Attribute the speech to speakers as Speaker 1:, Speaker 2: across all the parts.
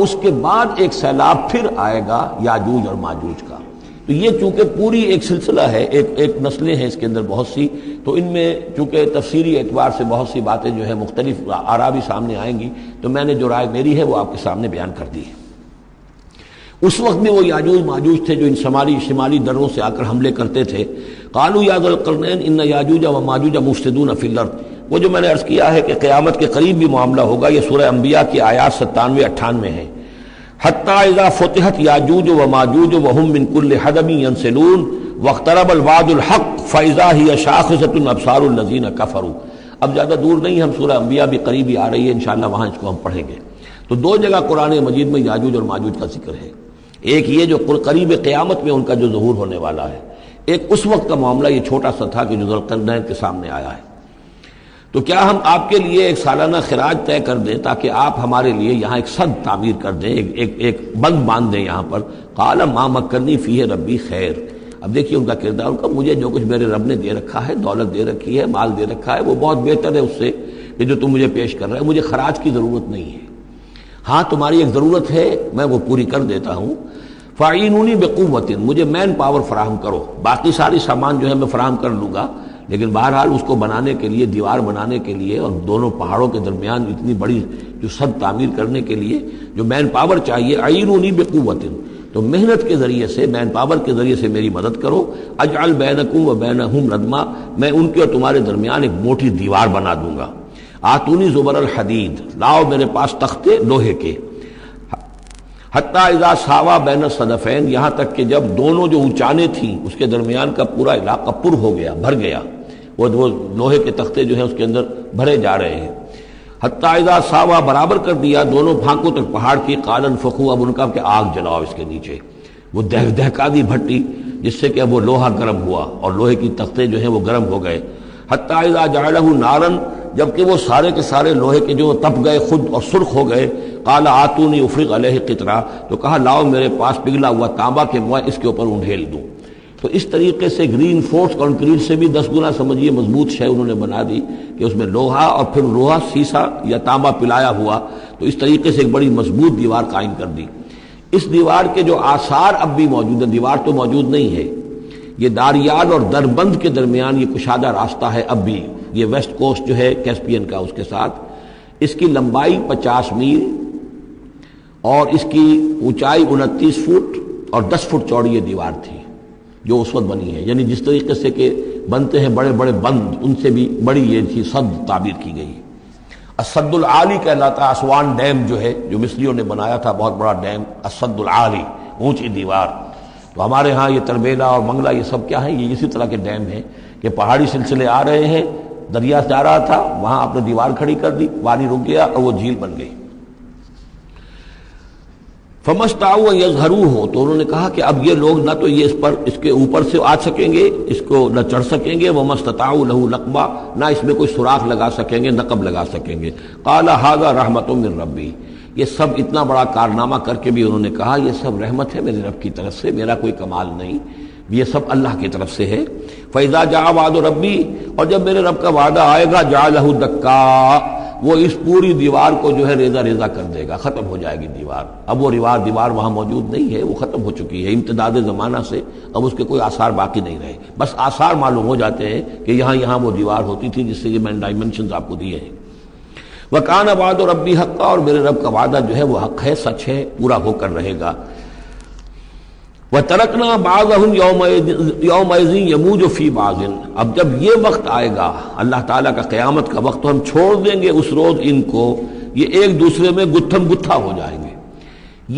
Speaker 1: اس کے بعد ایک سیلاب پھر آئے گا یاجوج اور ماجوج کا۔ تو یہ چونکہ پوری ایک سلسلہ ہے، ایک نسلیں ہیں اس کے اندر بہت سی، تو ان میں چونکہ تفسیری اعتبار سے بہت سی باتیں جو ہے مختلف آراء بھی سامنے آئیں گی، تو میں نے جو رائے میری ہے وہ آپ کے سامنے بیان کر دی ہے۔ اس وقت میں وہ یاجوج ماجوج تھے جو ان شمالی دروں سے آ کر حملے کرتے تھے۔ قالوا یا ذا القرنین ان یاجوج و ماجوج مفسدون فی الارض، وہ جو میں نے عرض کیا ہے کہ قیامت کے قریب بھی معاملہ ہوگا، یہ سورہ انبیاء کی آیات 97-98 ہیں۔ حتی اذا فتحت یاجوج و ماجوج وهم من کل حدب ینسلون واقترب الوعد الحق فاذا هی شاخصۃ ابصار الذین کفروا۔ اب زیادہ دور نہیں، ہم سورہ انبیاء بھی قریب ہی آ رہی ہے، انشاءاللہ وہاں اس کو ہم پڑھیں گے۔ تو دو جگہ قرآن مجید میں یاجوج اور ماجوج کا ذکر ہے، ایک یہ جو قریب قیامت میں ان کا جو ظہور ہونے والا ہے، ایک اس وقت کا معاملہ یہ چھوٹا سا تھا کہ جو ذوالقرنین کے سامنے آیا ہے۔ تو کیا ہم آپ کے لیے ایک سالانہ خراج طے کر دیں تاکہ آپ ہمارے لیے یہاں ایک سد تعمیر کر دیں، ایک بند باندھ دیں یہاں پر؟ قال ما مکنی فیہ ربی خیر۔ اب دیکھیے ان کا کردار، ان کا مجھے جو کچھ میرے رب نے دے رکھا ہے، دولت دے رکھی ہے، مال دے رکھا ہے، وہ بہت بہتر ہے اس سے کہ جو تم مجھے پیش کر رہے ہیں، مجھے خراج کی ضرورت نہیں ہے۔ ہاں تمہاری ایک ضرورت ہے، میں وہ پوری کر دیتا ہوں۔ فاعینونی بقوت، مجھے مین پاور فراہم کرو، باقی ساری سامان جو ہے میں فراہم کر لوں گا، لیکن بہرحال اس کو بنانے کے لیے، دیوار بنانے کے لیے اور دونوں پہاڑوں کے درمیان اتنی بڑی جو سد تعمیر کرنے کے لیے جو مین پاور چاہیے، اعینونی بقوت، تو محنت کے ذریعے سے، مین پاور کے ذریعے سے میری مدد کرو۔ اجعل بینکم و بینہم ردما، میں ان کے اور تمہارے درمیان ایک موٹی دیوار بنا دوں گا۔ آتونی زبر الحدید، لاؤ میرے پاس تختے لوہے کے۔ حتیٰ اذا ساوا بین الصدفین، یہاں تک کہ جب دونوں جو اونچانے تھیں اس کے درمیان کا پورا علاقہ پر ہو گیا، بھر گیا، وہ لوہے کے تختے جو ہیں اس کے اندر بھرے جا رہے ہیں۔ حتیٰ اذا ساوا، برابر کر دیا دونوں بھانکوں تک پہاڑ کی، قال انفخوا، اب ان کا کہ آگ جلاؤ اس کے نیچے، وہ دہکا دی بھٹی جس سے کہ اب وہ لوہا گرم ہوا اور لوہے کی تختے جو ہیں وہ گرم ہو گئے۔ حتیٰ اذا جعلہ نارا، جبکہ وہ سارے کے سارے لوہے کے جو تپ گئے خود اور سرخ ہو گئے۔ قال آتونی افرغ علیہ قطرہ، تو کہا لاؤ میرے پاس پگھلا ہوا تانبا کہ میں اس کے اوپر انڈھیل دوں۔ تو اس طریقے سے گرین فورس کانکریٹ سے بھی 10 گنا سمجھیے مضبوط شے انہوں نے بنا دی کہ اس میں لوہا اور پھر لوہا سیسا یا تانبا پلایا ہوا، تو اس طریقے سے ایک بڑی مضبوط دیوار قائم کر دی۔ اس دیوار کے جو آثار اب بھی موجود ہیں، دیوار تو موجود نہیں ہے، یہ داریال اور دربند کے درمیان یہ کشادہ راستہ ہے اب بھی، یہ ویسٹ کوسٹ جو ہے کیسپین کا، اس کے ساتھ اس کی لمبائی 50 میل اور اس کی اونچائی 29 فٹ اور 10 فٹ چوڑی یہ دیوار تھی جو اس وقت بنی ہے۔ یعنی جس طریقے سے کہ بنتے ہیں بڑے بڑے بند، ان سے بھی بڑی یہ تھی سد تعبیر کی گئی۔ السد العالی کہلاتا ہے اسوان ڈیم جو ہے، جو مصریوں نے بنایا تھا، بہت بڑا ڈیم، السد العالی، اونچی دیوار۔ تو ہمارے ہاں یہ تربیلا اور منگلا یہ سب کیا ہے، یہ اسی طرح کے ڈیم ہیں کہ پہاڑی سلسلے آ رہے ہیں، دریا جا رہا تھا، وہاں آپ نے دیوار کھڑی کر دی، پانی رک گیا اور وہ جھیل بن گئی۔ فمستطاعوا ان یظہروہ، تو انہوں نے کہا کہ اب یہ لوگ نہ تو یہ اس کے اوپر سے آ سکیں گے، اس کو نہ چڑھ سکیں گے، ومستطاعوا لہ نقبا، نہ اس میں کوئی سوراخ لگا سکیں گے، نقب لگا سکیں گے۔ قال ھذا رحمۃ من ربی، یہ سب اتنا بڑا کارنامہ کر کے بھی انہوں نے کہا یہ سب رحمت ہے میرے رب کی طرف سے، میرا کوئی کمال نہیں، یہ سب اللہ کی طرف سے ہے۔ فَإِذَا جَاءَ وَعْدُ رَبِّي، اور جب میرے رب کا وعدہ آئے گا، جَعَلَهُ دَكَّا، وہ اس پوری دیوار کو جو ہے ریزہ ریزہ کر دے گا، ختم ہو جائے گی دیوار۔ اب وہ دیوار وہاں موجود نہیں ہے، وہ ختم ہو چکی ہے امتداد زمانہ سے، اب اس کے کوئی آثار باقی نہیں رہے، بس آثار معلوم ہو جاتے ہیں کہ یہاں وہ دیوار ہوتی تھی جس سے یہ میں نے ڈائمنشنز آپ کو دیے ہیں۔ وَكَانَ وَعْدُ رَبِّي حَقًّا، اور میرے رب کا وعدہ جو ہے وہ حق ہے، سچ ہے، پورا ہو کر رہے گا۔ وَتَرَكْنَا بَعْضَهُمْ يَوْمَئِذٍ يَمُوجُ فِي بَعْضٍ، اب جب یہ وقت آئے گا اللہ تعالیٰ کا قیامت کا وقت، تو ہم چھوڑ دیں گے اس روز ان کو، یہ ایک دوسرے میں گتھم گتھا ہو جائیں گے۔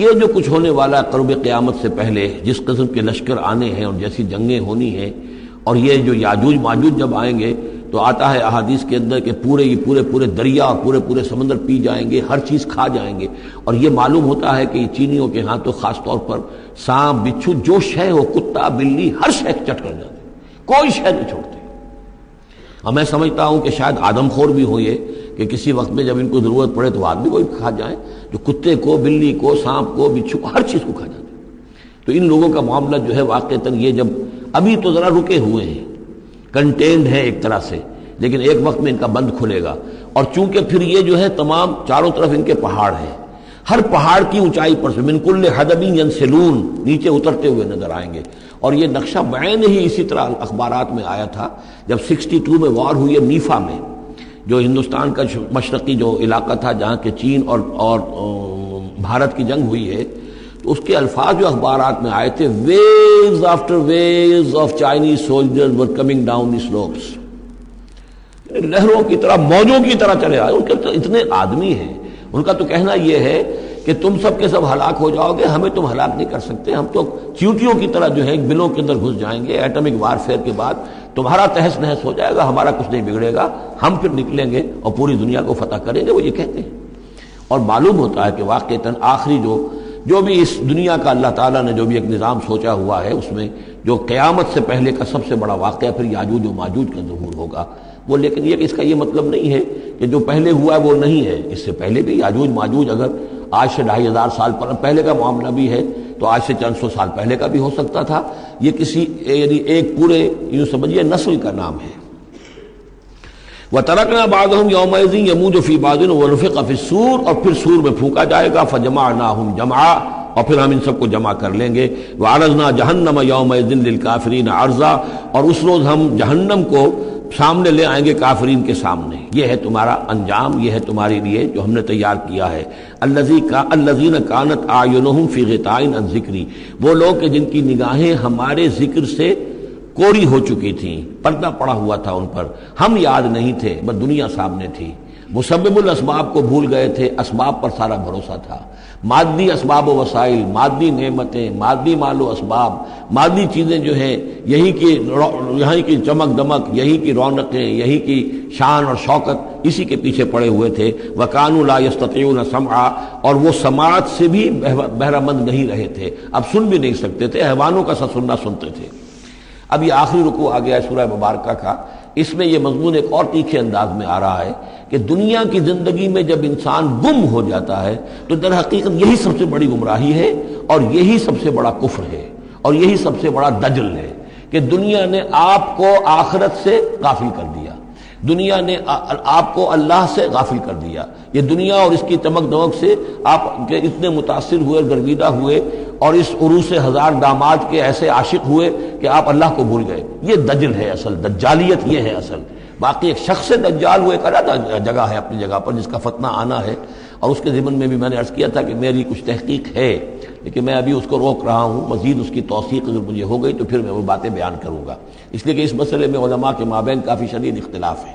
Speaker 1: یہ جو کچھ ہونے والا ہے قرب قیامت سے پہلے، جس قسم کے لشکر آنے ہیں اور جیسی جنگیں ہونی ہیں، اور یہ جو یاجوج ماجوج جب آئیں گے تو آتا ہے احادیث کے اندر کہ پورے دریا اور پورے سمندر پی جائیں گے، ہر چیز کھا جائیں گے، اور یہ معلوم ہوتا ہے کہ یہ چینیوں کے ہاں تو خاص طور پر سانپ بچھو جو شے ہو، کتا بلی، ہر شے چٹ کر جاتے ہیں، کوئی شے نہیں چھوڑتے۔ اور میں سمجھتا ہوں کہ شاید آدم خور بھی ہو یہ کہ کسی وقت میں جب ان کو ضرورت پڑے تو آدمی کو بھی کھا جائیں، جو کتے کو، بلی کو، سانپ کو، بچھو کو، ہر چیز کو کھا جاتے ہیں۔ تو ان لوگوں کا معاملہ جو ہے واقعتاً یہ جب ابھی تو ذرا رکے ہوئے ہیں، کنٹینڈ ہے ایک طرح سے، لیکن ایک وقت میں ان کا بند کھلے گا، اور چونکہ پھر یہ جو ہے تمام چاروں طرف ان کے پہاڑ ہیں، ہر پہاڑ کی اونچائی پر سے من کل حدب ینسلون نیچے اترتے ہوئے نظر آئیں گے. اور یہ نقشہ بعین ہی اسی طرح اخبارات میں آیا تھا جب 62 میں وار ہوئی ہے نیفا میں، جو ہندوستان کا مشرقی جو علاقہ تھا جہاں کے چین اور بھارت کی جنگ ہوئی ہے، تو اس کے الفاظ جو اخبارات میں آئے تھے waves after waves of Chinese soldiers were coming down the slopes, لہروں کی طرح موجوں کی طرح چلے آئے. ان کے تو اتنے آدمی ہیں، ان کا تو کہنا یہ ہے کہ تم سب کے سب ہلاک ہو جاؤ گے، ہمیں تم ہلاک نہیں کر سکتے، ہم تو چیونٹیوں کی طرح جو ہے بلوں کے اندر گھس جائیں گے. ایٹمک وارفیئر کے بعد تمہارا تہس نہس ہو جائے گا، ہمارا کچھ نہیں بگڑے گا، ہم پھر نکلیں گے اور پوری دنیا کو فتح کریں گے. وہ یہ کہتے ہیں. اور معلوم ہوتا ہے کہ واقعتاً آخری جو بھی اس دنیا کا اللہ تعالیٰ نے جو بھی ایک نظام سوچا ہوا ہے، اس میں جو قیامت سے پہلے کا سب سے بڑا واقعہ پھر یاجوج و ماجوج کا ظہور ہوگا. وہ لیکن یہ کہ اس کا یہ مطلب نہیں ہے کہ جو پہلے ہوا ہے وہ نہیں ہے. اس سے پہلے بھی یاجوج ماجوج اگر آج سے 2500 سال پہلے کا معاملہ بھی ہے تو آج سے چند سو سال پہلے کا بھی ہو سکتا تھا. یہ کسی یعنی ایک پورے یوں سمجھیے نسل کا نام ہے. وَتَرَكْنَا بَعْضَهُمْ يَوْمَئِذٍ يَمُوجُ فِي بَعْضٍ وَنُفِخَ فِي الصُّورِ، اور پھر سور میں پھونکا جائے گا. فَجَمَعْنَاهُمْ جَمْعًا، اور پھر ہم ان سب کو جمع کر لیں گے. وَعَرَضْنَا جَهَنَّمَ يَوْمَئِذٍ لِلْكَافِرِينَ عَرْضًا، اور اس روز ہم جہنم کو سامنے لے آئیں گے کافرین کے سامنے. یہ ہے تمہارا انجام، یہ ہے تمہارے لیے جو ہم نے تیار کیا ہے. الذین کانت اعینہم فی غطاء عن ذکری، وہ لوگ کہ جن کی نگاہیں ہمارے ذکر سے کوری ہو چکی تھیں، پردہ پڑا ہوا تھا ان پر، ہم یاد نہیں تھے، بس دنیا سامنے تھی. مسبب الاسباب کو بھول گئے تھے، اسباب پر سارا بھروسہ تھا. مادی اسباب و وسائل، مادی نعمتیں، مادی مال و اسباب، مادی چیزیں جو ہیں یہی کی چمک دمک، یہی کی رونقیں، یہی کی شان اور شوکت، اسی کے پیچھے پڑے ہوئے تھے. وَكَانُوا لَا يَسْتَطِيعُونَ سَمْعًا، اور وہ سماعت سے بھی بہرہ مند نہیں رہے تھے، اب سن بھی نہیں سکتے تھے، حیوانوں کا سا سننا سنتے تھے. اب یہ آخری رکوع آ گیا ہے سورہ مبارکہ کا. اس میں یہ مضمون ایک اور تیکھے انداز میں آ رہا ہے کہ دنیا کی زندگی میں جب انسان گم ہو جاتا ہے تو در حقیقت یہی سب سے بڑی گمراہی ہے، اور یہی سب سے بڑا کفر ہے، اور یہی سب سے بڑا دجل ہے کہ دنیا نے آپ کو آخرت سے غافل کر دیا، دنیا نے آپ کو اللہ سے غافل کر دیا. یہ دنیا اور اس کی چمک دمک سے آپ کے اتنے متاثر ہوئے، گرویدہ ہوئے، اور اس عروس ہزار داماد کے ایسے عاشق ہوئے کہ آپ اللہ کو بھول گئے. یہ دجل ہے اصل، دجالیت یہ ہے اصل. باقی ایک شخص دجال وہ ایک علیحدہ جگہ ہے اپنی جگہ پر جس کا فتنہ آنا ہے، اور اس کے ضمن میں بھی میں نے عرض کیا تھا کہ میری کچھ تحقیق ہے، لیکن میں ابھی اس کو روک رہا ہوں. مزید اس کی توثیق اگر مجھے ہو گئی تو پھر میں وہ باتیں بیان کروں گا، اس لیے کہ اس مسئلے میں علماء کے مابین کافی شدید اختلاف ہے.